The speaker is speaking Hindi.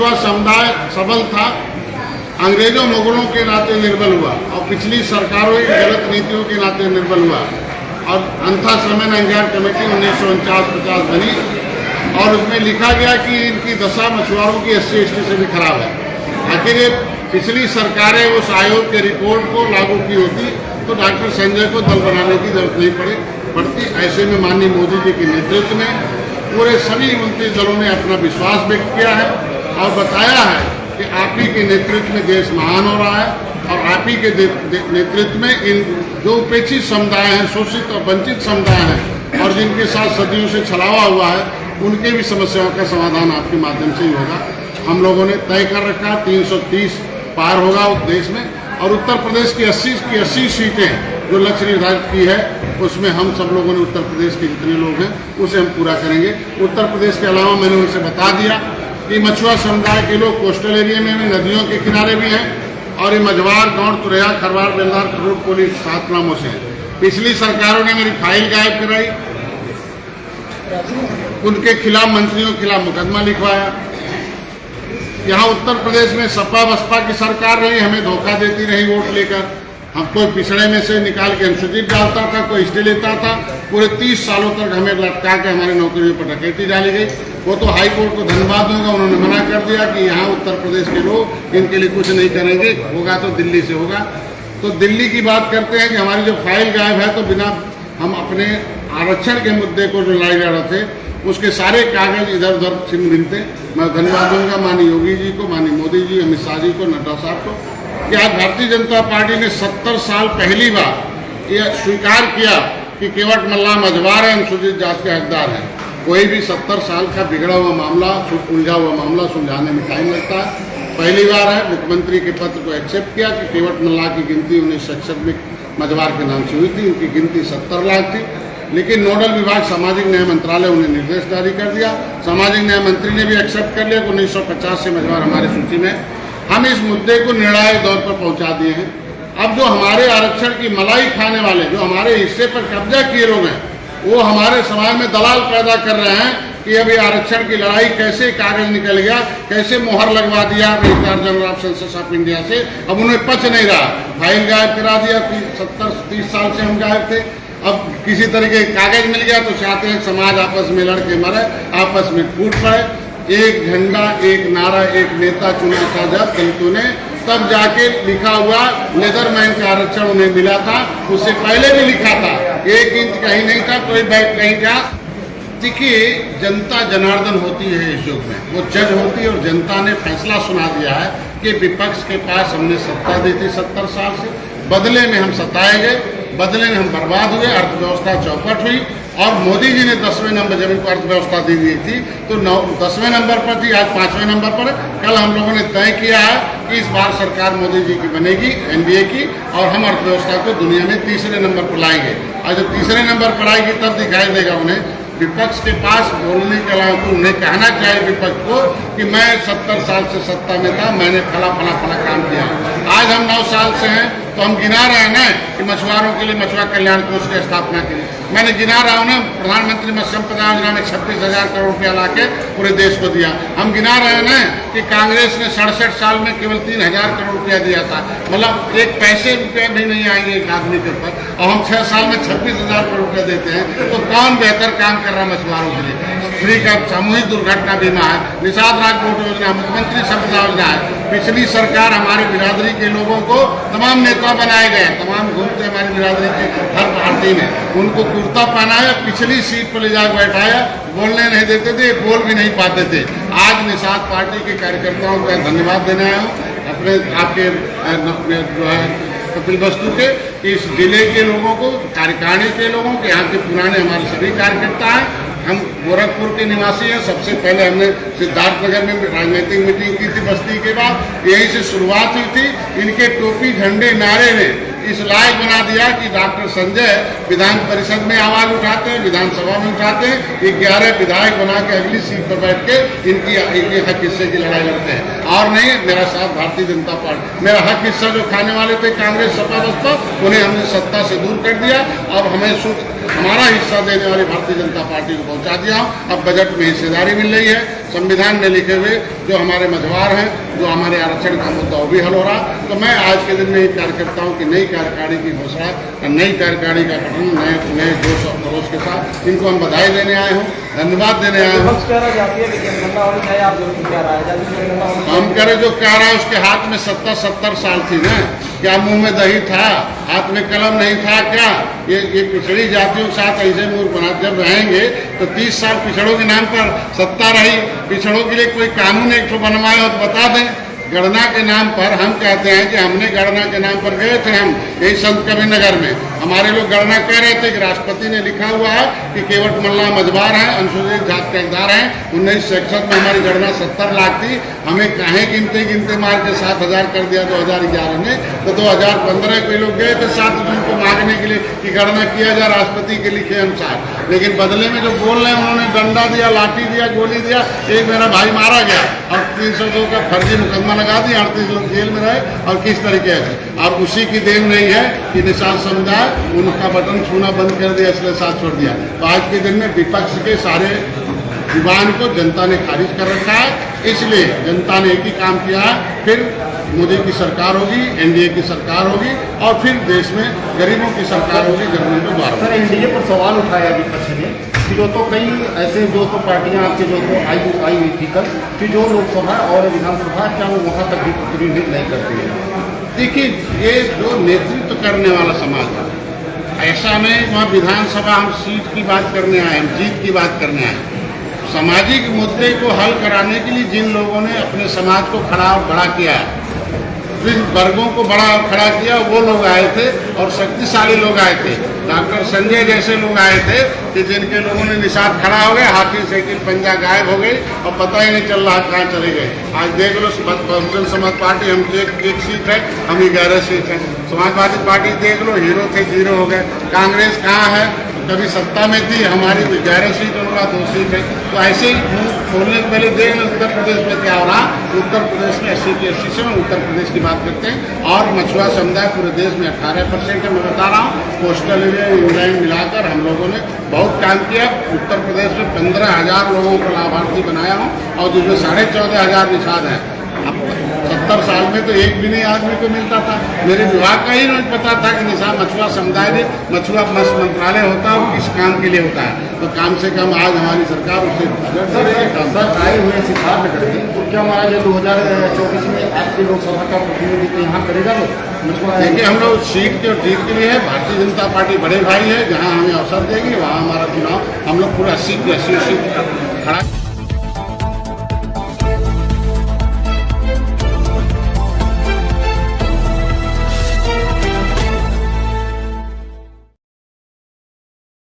मछुआ समुदाय सबल था, अंग्रेजों मुगलों के नाते निर्बल हुआ और पिछली सरकारों की गलत नीतियों के नाते निर्बल हुआ और अंथा समय नंगार कमेटी 1949-50 बनी और उसमें लिखा गया कि इनकी दशा मछुआरों की SC/ST से भी खराब है। आखिर ये पिछली सरकारें उस आयोग के रिपोर्ट को लागू की होती तो डॉक्टर संजय को दल बनाने की जरूरत नहीं पड़ती। ऐसे में माननीय मोदी जी के नेतृत्व में पूरे सभी मंत्री दलों ने अपना विश्वास व्यक्त किया है और बताया है कि आप ही के नेतृत्व में देश महान हो रहा है और आप ही के नेतृत्व में इन जो उपेक्षित समुदाय हैं, शोषित और वंचित समुदाय हैं और जिनके साथ सदियों से छलावा हुआ है, उनके भी समस्याओं का समाधान आपके माध्यम से ही होगा। हम लोगों ने तय कर रखा 330 पार होगा उस देश में और उत्तर प्रदेश की 80 सीटें जो लक्ष्य निर्धारित की है उसमें हम सब लोगों ने उत्तर प्रदेश के जितने लोग हैं उसे हम पूरा करेंगे। उत्तर प्रदेश के अलावा मैंने उनसे बता दिया कि मछुआ समुदाय के लोग कोस्टल एरिया में भी, नदियों के किनारे भी हैं और ये मझवार, गौड़, तुरैया, खरवार, बेलदार, खरूट, पुलिस 7 नामों से हैं। पिछली सरकारों ने मेरी फाइल गायब कराई, उनके खिलाफ मंत्रियों के खिलाफ मुकदमा लिखवाया। यहाँ उत्तर प्रदेश में सपा बसपा की सरकार रही, हमें धोखा देती रही वोट लेकर। हम कोई पिछड़े में से निकाल के अनुसूचित डालता था, कोई स्टे लेता था। पूरे 30 सालों तक हमें लटका के हमारी नौकरियों पर डकैती डाली गई। वो तो हाई कोर्ट को धन्यवाद दूंगा, उन्होंने मना कर दिया कि यहाँ उत्तर प्रदेश के लोग इनके लिए कुछ नहीं करेंगे, होगा तो दिल्ली से होगा। तो दिल्ली की बात करते हैं कि हमारी जो फाइल गायब है तो बिना हम अपने आरक्षण के मुद्दे को जो लाई जा रहे थे उसके सारे कागज इधर उधर छिन भिनते। मैं धन्यवाद दूंगा माननीय योगी जी को, माननीय मोदी जी, अमित शाह जी को, नड्डा साहब को कि आज भारतीय जनता पार्टी ने 70 साल पहली बार ये स्वीकार किया कि केवट मल्लाह मझवार है, अनुसूचित जाति के हकदार हैं। कोई भी 70 साल का बिगड़ा हुआ मामला, उलझा हुआ मामला सुलझाने में टाइम लगता है। पहली बार है मुख्यमंत्री के पत्र को एक्सेप्ट किया कि केवट मल्लाह की गिनती 1966 में मझवार के नाम से हुई थी, उनकी गिनती 70 लाख थी। लेकिन नोडल विभाग सामाजिक न्याय मंत्रालय उन्हें निर्देश जारी कर दिया, सामाजिक न्याय मंत्री ने भी एक्सेप्ट कर लिया कि 1950 से मझवार हमारी सूची में। हम इस मुद्दे को निर्णायक दौर पर पहुंचा दिए हैं। अब जो हमारे आरक्षण की मलाई खाने वाले, जो हमारे हिस्से पर कब्जा किए लोग हैं, वो हमारे समाज में दलाल पैदा कर रहे हैं कि अभी आरक्षण की लड़ाई कैसे कागज निकल गया, कैसे मोहर लगवा दिया registrar general of census of India से। अब उन्हें पच नहीं रहा, फाइल गायब करा दिया। 30 साल से हम गायब थे, अब किसी तरह के कागज मिल गया तो चाहते हैं समाज आपस में लड़के मरे, आपस में फूट पड़े। एक झंडा, एक नारा, एक नेता चुना था जब दलितों ने, तब जाके लिखा हुआ लेदरमैन का आरक्षण उन्हें मिला था। उससे पहले भी लिखा था, 1 इंच कहीं नहीं था, कोई बैग कहीं था। देखिए, जनता जनार्दन होती है इस युग में, वो जज होती है और जनता ने फैसला सुना दिया है कि विपक्ष के पास हमने सत्ता दी थी 70 साल से, बदले में हम सताए गए, बदले में हम बर्बाद हुए, अर्थव्यवस्था चौपट हुई और मोदी जी ने 10वें नंबर जब इनको अर्थव्यवस्था दी हुई थी तो 10वें नंबर पर थी, आज 5वें नंबर पर। कल हम लोगों ने तय किया है कि इस बार सरकार मोदी जी की बनेगी, एनडीए की, और हम अर्थव्यवस्था को दुनिया में 3रे नंबर पर लाएंगे। और जब 3रे नंबर पर आएगी तब दिखाई देगा उन्हें विपक्ष के पास बोलने के अलावा तो उन्हें कहना चाहिए विपक्ष को कि मैं 70 साल से सत्ता में था, मैंने फला फला फला काम किया। आज हम 9 साल से हैं तो हम गिना रहे हैं ना कि मछुआरों के लिए मछुआ कल्याण कोष की स्थापना की। मैंने गिना रहा हूँ ना, प्रधानमंत्री मत्स्य संपदा योजना में 26,000 करोड़ रुपया ला के पूरे देश को दिया। हम गिना रहे हैं ना कि कांग्रेस ने 67 साल में केवल 3,000 करोड़ रुपया दिया था, मतलब 1 पैसे रुपये भी नहीं आएंगे एक आदमी के ऊपर, और हम 6 साल में 26,000 करोड़ रुपया देते हैं। तो कौन बेहतर काम कर रहा है मछुआरों के लिए? फ्री का सामूहिक दुर्घटना बीमा है, निषाद राजकोट योजना, मुख्यमंत्री संपदा योजना है। पिछली सरकार हमारी बिरादरी के लोगों को तमाम नेता बनाए गए, तमाम घूमते हमारी बिरादरी के हर पार्टी में, उनको कुर्ता पहनाया, पिछली सीट पर ले जाकर बैठाया, बोलने नहीं देते थे, बोल भी नहीं पाते थे। आज निषाद पार्टी के कार्यकर्ताओं का धन्यवाद देने आया हूँ, अपने आपके जो है कपिल वस्तु के, इस जिले के लोगों को, कार्यकारिणी के लोगों के, यहाँ के पुराने हमारे सभी कार्यकर्ता हैं। हम गोरखपुर के निवासी हैं। सबसे पहले हमने सिद्धार्थनगर में राजनीतिक मीटिंग की थी, बस्ती के बाद यहीं से शुरुआत हुई थी। इनके टोपी झंडे नारे ने इस लायक बना दिया कि डॉक्टर संजय विधान परिषद में आवाज उठाते हैं, विधानसभा में उठाते हैं, 11 विधायक बना के अगली सीट पर बैठ के इनकी हक हिस्से की लड़ाई लड़ते हैं। और नहीं, मेरा साथ भारतीय जनता पार्टी, मेरा हक हिस्सा जो खाने वाले थे कांग्रेस, सपा, बसपा, उन्हें हमने सत्ता से दूर कर दिया। अब हमें हमारा हिस्सा देने वाली भारतीय जनता पार्टी को पहुंचा दिया हूं। अब बजट में हिस्सेदारी मिल रही है, संविधान में लिखे हुए जो हमारे मझवार हैं, जो हमारे आरक्षण का मुद्दा वो भी हल हो रहा। तो मैं आज के दिन में कार्यकर्ताओं की नई कार्यकारिणी की घोषणा, नई कार्यकारिणी का गठन नए जोश और खरोश के साथ इनको हम बधाई देने आए हूँ, धन्यवाद देने आए हूँ। हम करें जो कह रहा है, उसके हाथ में 70 साल थी ना, क्या मुंह में दही था, हाथ में कलम नहीं था क्या? ये पिछड़ी जातियों के साथ ऐसे मूर्ख बना जब रहेंगे तो 30 साल पिछड़ों के नाम पर सत्ता रही। पिछड़ों के लिए कोई कानून एक बनवाए हो तो बता दें। गणना के नाम पर हम कहते हैं कि हमने गणना के नाम पर गए थे हम यही संत कबीर नगर में, हमारे लोग गणना कह रहे थे कि राष्ट्रपति ने लिखा हुआ है कि केवट मल्ला मझवार हैं, अनुसूचित जाति के हकदार हैं। 1961 में हमारी गणना 70 लाख थी, हमें कहें गिनते मार के 7000 कर दिया 2011 में। तो 2015 के लोग गए थे 7 जून को मांगने के लिए कि गणना किया जाए राष्ट्रपति के लिखे अनुसार, लेकिन बदले में जो बोल रहे हैं उन्होंने डंडा दिया, लाठी दिया, गोली दिया। एक मेरा भाई मारा गया और 302 का फर्जी मुकदमा लगा दिया, 38 लोग जेल में रहे। और किस तरीके से, और उसी की देन नहीं है कि निषाद समुदाय उनका बटन छूना बंद कर दिया, इसलिए साथ छोड़ दिया। तो आज के दिन में विपक्ष के सारे विवाद को जनता ने खारिज कर रखा है, इसलिए जनता ने एक ही काम किया है, फिर मोदी की सरकार होगी, एनडीए की सरकार होगी और फिर देश में गरीबों की सरकार होगी, गरीबों को द्वारा। सर, एनडीए पर सवाल उठाया विपक्ष ने कि जो तो कई ऐसे जो तो पार्टियां आपके जो तो आई हुई थी कल कि जो लोकसभा और विधानसभा क्या वो वहाँ तक भी प्रतिनिधित्व नहीं करती है। देखिए, ये जो नेतृत्व करने वाला समाज है, ऐसा नहीं वहाँ विधानसभा हम सीट की बात करने आए, हम जीत की बात करने आए। सामाजिक मुद्दे को हल कराने के लिए जिन लोगों ने अपने समाज को बड़ा किया है, जिन वर्गों को बड़ा खड़ा किया, वो लोग आए थे और शक्तिशाली लोग आए थे। डॉक्टर संजय जैसे लोग आए थे कि जिनके लोगों ने निषाद खड़ा हो गए, हाथी साइकिल पंजा गायब हो गई और पता ही नहीं चल रहा कहाँ चले गए। आज देख लो, बहुजन समाज पार्टी हम एक सीट है, हम 11 सीट है। समाजवादी पार्टी देख लो, हीरो थे 0 हो गए। कांग्रेस कहाँ है, कभी सत्ता में थी, हमारी 11 सीट उनका 2 सीट है। तो ऐसे ही खोलने से पहले देख लो उत्तर प्रदेश में क्या हो रहा। उत्तर प्रदेश में 80 की 80 से उत्तर प्रदेश की बात करते हैं और मछुआ समुदाय पूरे देश में 18% है। मैं बता रहा हूँ, कोस्टल एरिया इंग्लैंड मिलाकर हम लोगों ने बहुत काम किया। उत्तर प्रदेश में 15,000 लोगों को लाभार्थी बनाया हूँ और जिसमें 14,500 निषाद हैं। अब 70 साल में तो एक भी नहीं आदमी को मिलता था। मेरे विभाग का ही नहीं पता था कि निषाद मछुआ समुदाय में मछुआ मंत्रालय होता है, वो किस काम के लिए होता है। तो कम से कम आज हमारी सरकार उसे आए हुए सिद्धार्थ नगर की, तो क्या हमारा जो 2024 में आपकी लोकसभा का प्रतिनिधित्व यहाँ करेगा? देखिए, हम लोग सीट के और जीत के लिए है। भारतीय जनता पार्टी बड़े भाई है, जहाँ हमें अवसर देगी वहाँ हमारा चुनाव हम लोग पूरा 80 की 80 सीट खड़ा